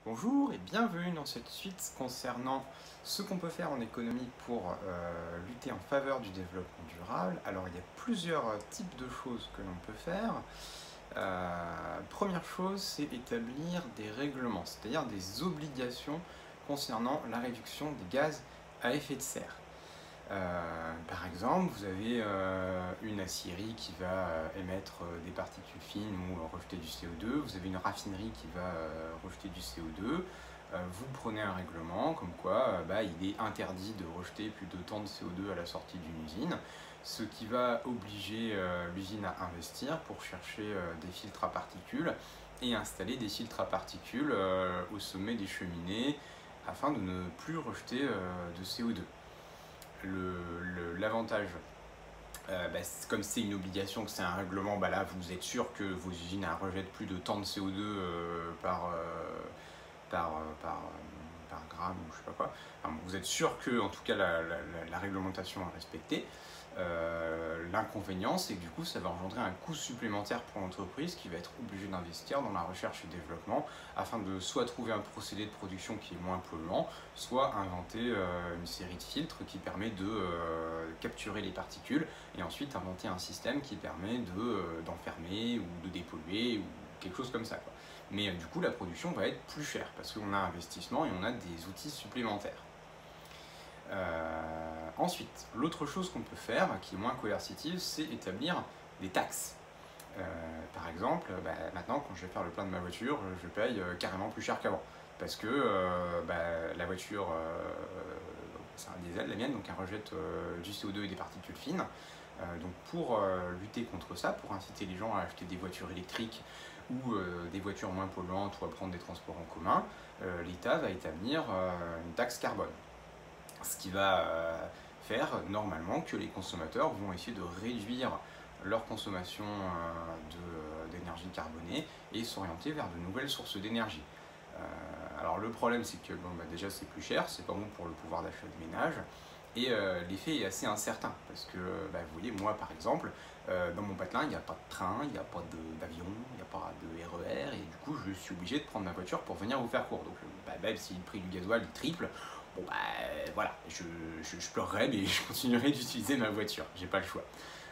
Bonjour et bienvenue dans cette suite concernant ce qu'on peut faire en économie pour lutter en faveur du développement durable. Alors il y a plusieurs types de choses que l'on peut faire. Première chose, c'est établir des règlements, c'est-à-dire des obligations concernant la réduction des gaz à effet de serre. Par exemple, vous avez une aciérie qui va émettre des particules fines ou rejeter du CO2, vous avez une raffinerie qui va rejeter du CO2, vous prenez un règlement comme quoi il est interdit de rejeter plus de tant de CO2 à la sortie d'une usine, ce qui va obliger l'usine à investir pour chercher des filtres à particules et installer des filtres à particules au sommet des cheminées afin de ne plus rejeter de CO2. L'avantage, comme c'est une obligation, que c'est un règlement, là vous êtes sûr que vos usines ne rejettent plus de tant de CO2 par gramme ou je sais pas quoi. Enfin, vous êtes sûr que en tout cas la réglementation est respectée. L'inconvénient, c'est que du coup ça va engendrer un coût supplémentaire pour l'entreprise qui va être obligée d'investir dans la recherche et développement afin de soit trouver un procédé de production qui est moins polluant, soit inventer une série de filtres qui permet de capturer les particules et ensuite inventer un système qui permet d'enfermer ou de dépolluer ou quelque chose comme ça, quoi. Mais du coup la production va être plus chère parce qu'on a un investissement et on a des outils supplémentaires. Ensuite, l'autre chose qu'on peut faire, qui est moins coercitive, c'est établir des taxes. Par exemple, maintenant quand je vais faire le plein de ma voiture, je paye carrément plus cher qu'avant. Parce que la voiture, c'est un diesel la mienne, donc elle rejette du CO2 et des particules fines. Donc pour lutter contre ça, pour inciter les gens à acheter des voitures électriques ou des voitures moins polluantes ou à prendre des transports en commun, l'État va établir une taxe carbone. Ce qui va faire normalement que les consommateurs vont essayer de réduire leur consommation d'énergie carbonée et s'orienter vers de nouvelles sources d'énergie. Alors le problème, c'est que déjà c'est plus cher, c'est pas bon pour le pouvoir d'achat des ménages, et l'effet est assez incertain parce que vous voyez, moi par exemple, dans mon patelin il n'y a pas de train, il n'y a pas d'avion, il n'y a pas de RER, et du coup je suis obligé de prendre ma voiture pour venir vous faire court. Donc même si le prix du gasoil il triple, voilà, je pleurerai, mais je continuerai d'utiliser ma voiture, j'ai pas le choix.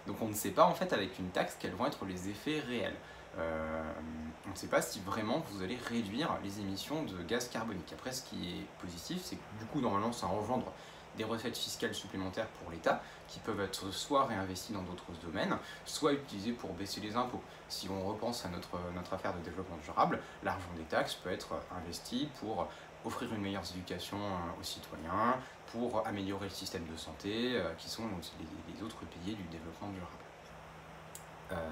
Donc on ne sait pas en fait avec une taxe quels vont être les effets réels. On ne sait pas si vraiment vous allez réduire les émissions de gaz carbonique. Après, ce qui est positif, c'est que du coup normalement ça engendre des recettes fiscales supplémentaires pour l'État qui peuvent être soit réinvesties dans d'autres domaines, soit utilisées pour baisser les impôts. Si on repense à notre affaire de développement durable, l'argent des taxes peut être investi pour offrir une meilleure éducation aux citoyens, pour améliorer le système de santé, qui sont les autres piliers du développement durable.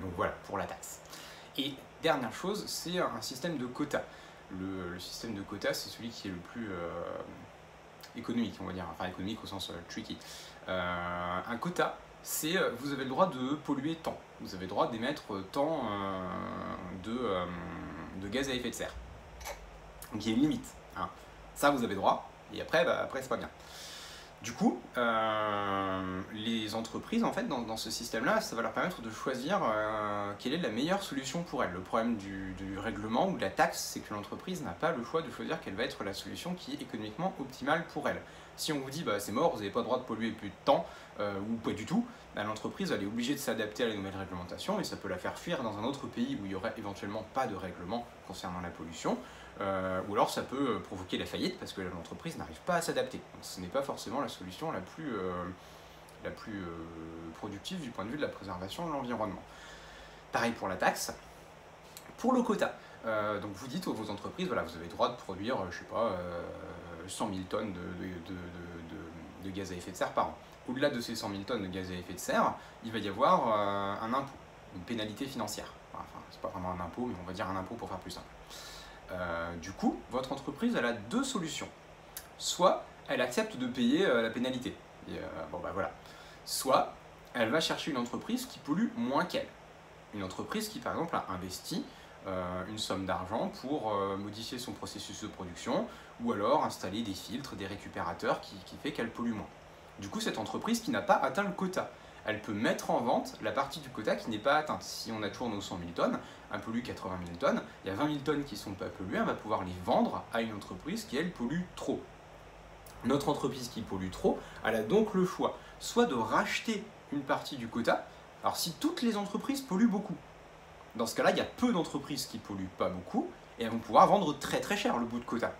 Donc voilà, pour la taxe. Et dernière chose, c'est un système de quotas. Le système de quotas, c'est celui qui est le plus économique, on va dire, enfin économique au sens tricky. Un quota, c'est vous avez le droit de polluer tant, vous avez le droit d'émettre tant de gaz à effet de serre. Donc il y a une limite, hein. Ça vous avez droit, et après c'est pas bien. Du coup, les entreprises, en fait, dans ce système-là, ça va leur permettre de choisir quelle est la meilleure solution pour elles. Le problème du règlement ou de la taxe, c'est que l'entreprise n'a pas le choix de choisir quelle va être la solution qui est économiquement optimale pour elle. Si on vous dit c'est mort, vous n'avez pas le droit de polluer plus de temps, ou pas du tout, l'entreprise elle est obligée de s'adapter à la nouvelle réglementation et ça peut la faire fuir dans un autre pays où il n'y aurait éventuellement pas de règlement concernant la pollution. Ou alors ça peut provoquer la faillite parce que l'entreprise n'arrive pas à s'adapter. Donc ce n'est pas forcément la solution la plus productive du point de vue de la préservation de l'environnement. Pareil pour la taxe. Pour le quota, donc vous dites aux vos entreprises, voilà, vous avez le droit de produire, je sais pas, 100 000 tonnes de gaz à effet de serre par an. Au-delà de ces 100 000 tonnes de gaz à effet de serre, il va y avoir un impôt, une pénalité financière. Enfin, c'est pas vraiment un impôt, mais on va dire un impôt pour faire plus simple. Du coup, votre entreprise elle a deux solutions. Soit elle accepte de payer la pénalité, et, voilà. Soit elle va chercher une entreprise qui pollue moins qu'elle. Une entreprise qui par exemple a investi une somme d'argent pour modifier son processus de production ou alors installer des filtres, des récupérateurs qui fait qu'elle pollue moins. Du coup, cette entreprise qui n'a pas atteint le quota, elle peut mettre en vente la partie du quota qui n'est pas atteinte. Si on a toujours nos 100 000 tonnes, un pollue 80 000 tonnes, il y a 20 000 tonnes qui ne sont pas polluées, elle va pouvoir les vendre à une entreprise qui, elle, pollue trop. Notre entreprise qui pollue trop, elle a donc le choix, soit de racheter une partie du quota. Alors si toutes les entreprises polluent beaucoup, dans ce cas-là, il y a peu d'entreprises qui polluent pas beaucoup, et elles vont pouvoir vendre très très cher le bout de quota.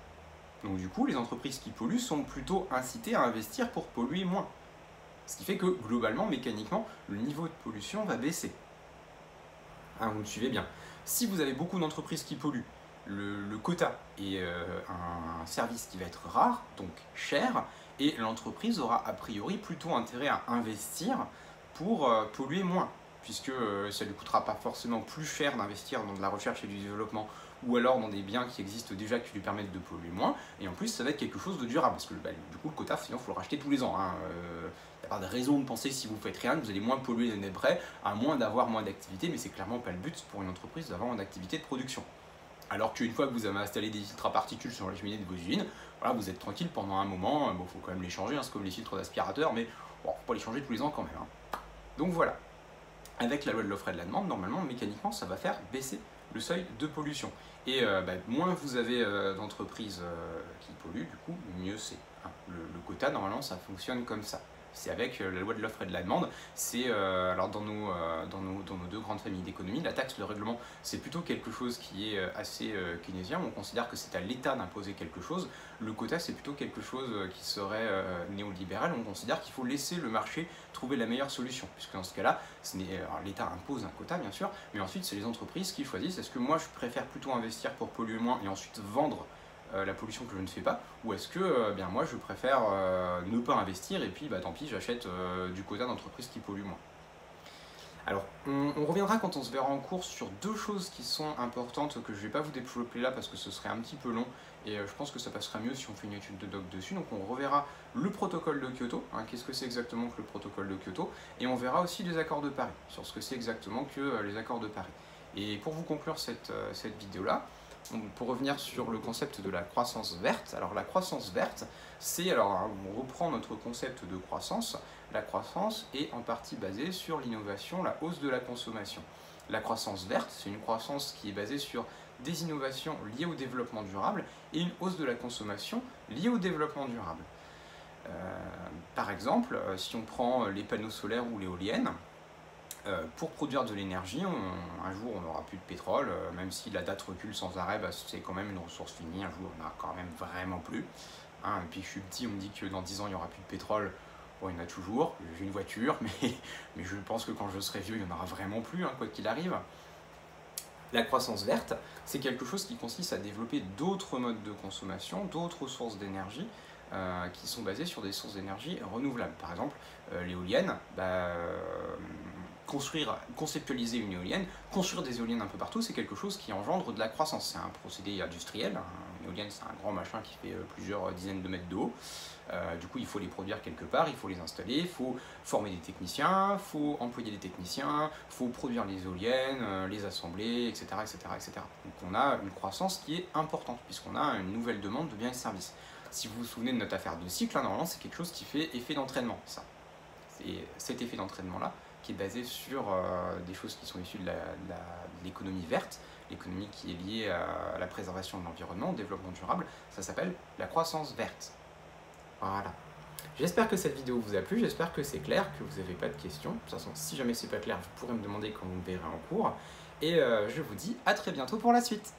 Donc du coup, les entreprises qui polluent sont plutôt incitées à investir pour polluer moins. Ce qui fait que, globalement, mécaniquement, le niveau de pollution va baisser. Hein, vous me suivez bien. Si vous avez beaucoup d'entreprises qui polluent, le quota est un service qui va être rare, donc cher, et l'entreprise aura a priori plutôt intérêt à investir pour polluer moins, puisque ça ne lui coûtera pas forcément plus cher d'investir dans de la recherche et du développement, ou alors dans des biens qui existent déjà qui lui permettent de polluer moins, et en plus ça va être quelque chose de durable, parce que du coup le quota, sinon il faut le racheter tous les ans. Hein. Il n'y a pas de raison de penser que si vous faites rien, que vous allez moins polluer l'année d'après, à moins d'avoir moins d'activité, mais c'est clairement pas le but pour une entreprise d'avoir une activité de production. Alors qu'une fois que vous avez installé des filtres à particules sur la cheminée de vos usines, voilà, vous êtes tranquille pendant un moment. Bon, faut quand même les changer, hein, c'est comme les filtres d'aspirateur, mais bon, faut pas les changer tous les ans quand même. Hein. Donc voilà, avec la loi de l'offre et de la demande, normalement, mécaniquement, ça va faire baisser le seuil de pollution. Et moins vous avez d'entreprises qui polluent, du coup, mieux c'est. Hein. Le quota, normalement, ça fonctionne comme ça. C'est avec la loi de l'offre et de la demande. C'est alors dans nos deux grandes familles d'économie, la taxe, le règlement, c'est plutôt quelque chose qui est assez keynésien. On considère que c'est à l'État d'imposer quelque chose. Le quota, c'est plutôt quelque chose qui serait néolibéral. On considère qu'il faut laisser le marché trouver la meilleure solution, puisque dans ce cas-là, l'État impose un quota bien sûr, mais ensuite c'est les entreprises qui choisissent. Est-ce que moi je préfère plutôt investir pour polluer moins et ensuite vendre la pollution que je ne fais pas, ou est-ce que bien moi je préfère ne pas investir et puis tant pis j'achète du quota d'entreprises qui polluent moins. Alors on reviendra quand on se verra en cours sur deux choses qui sont importantes que je ne vais pas vous développer là parce que ce serait un petit peu long et je pense que ça passera mieux si on fait une étude de doc dessus. Donc on reverra le protocole de Kyoto, hein, qu'est-ce que c'est exactement que le protocole de Kyoto, et on verra aussi les accords de Paris, sur ce que c'est exactement que les accords de Paris. Et pour vous conclure cette vidéo là, pour revenir sur le concept de la croissance verte, alors la croissance verte, c'est, alors on reprend notre concept de croissance, la croissance est en partie basée sur l'innovation, la hausse de la consommation. La croissance verte, c'est une croissance qui est basée sur des innovations liées au développement durable et une hausse de la consommation liée au développement durable. Par exemple, si on prend les panneaux solaires ou l'éolienne, pour produire de l'énergie, un jour on n'aura plus de pétrole, même si la date recule sans arrêt, c'est quand même une ressource finie, un jour on n'en a quand même vraiment plus. Hein, depuis que je suis petit, on me dit que dans 10 ans il n'y aura plus de pétrole, bon il y en a toujours, j'ai une voiture, mais je pense que quand je serai vieux il n'y en aura vraiment plus, hein, quoi qu'il arrive. La croissance verte, c'est quelque chose qui consiste à développer d'autres modes de consommation, d'autres sources d'énergie, qui sont basées sur des sources d'énergie renouvelables. Par exemple, l'éolienne, conceptualiser une éolienne, construire des éoliennes un peu partout, c'est quelque chose qui engendre de la croissance. C'est un procédé industriel. Une éolienne, c'est un grand machin qui fait plusieurs dizaines de mètres de haut. Du coup, il faut les produire quelque part, il faut les installer, il faut former des techniciens, il faut employer des techniciens, il faut produire les éoliennes, les assembler, etc., etc., etc. Donc on a une croissance qui est importante, puisqu'on a une nouvelle demande de biens et services. Si vous vous souvenez de notre affaire de cycle, hein, normalement, c'est quelque chose qui fait effet d'entraînement, ça. C'est cet effet d'entraînement-là qui est basé sur des choses qui sont issues de l'économie verte, l'économie qui est liée à la préservation de l'environnement, au développement durable, ça s'appelle la croissance verte. Voilà. J'espère que cette vidéo vous a plu, j'espère que c'est clair, que vous n'avez pas de questions. De toute façon, si jamais c'est pas clair, vous pourrez me demander quand vous me verrez en cours. Et je vous dis à très bientôt pour la suite.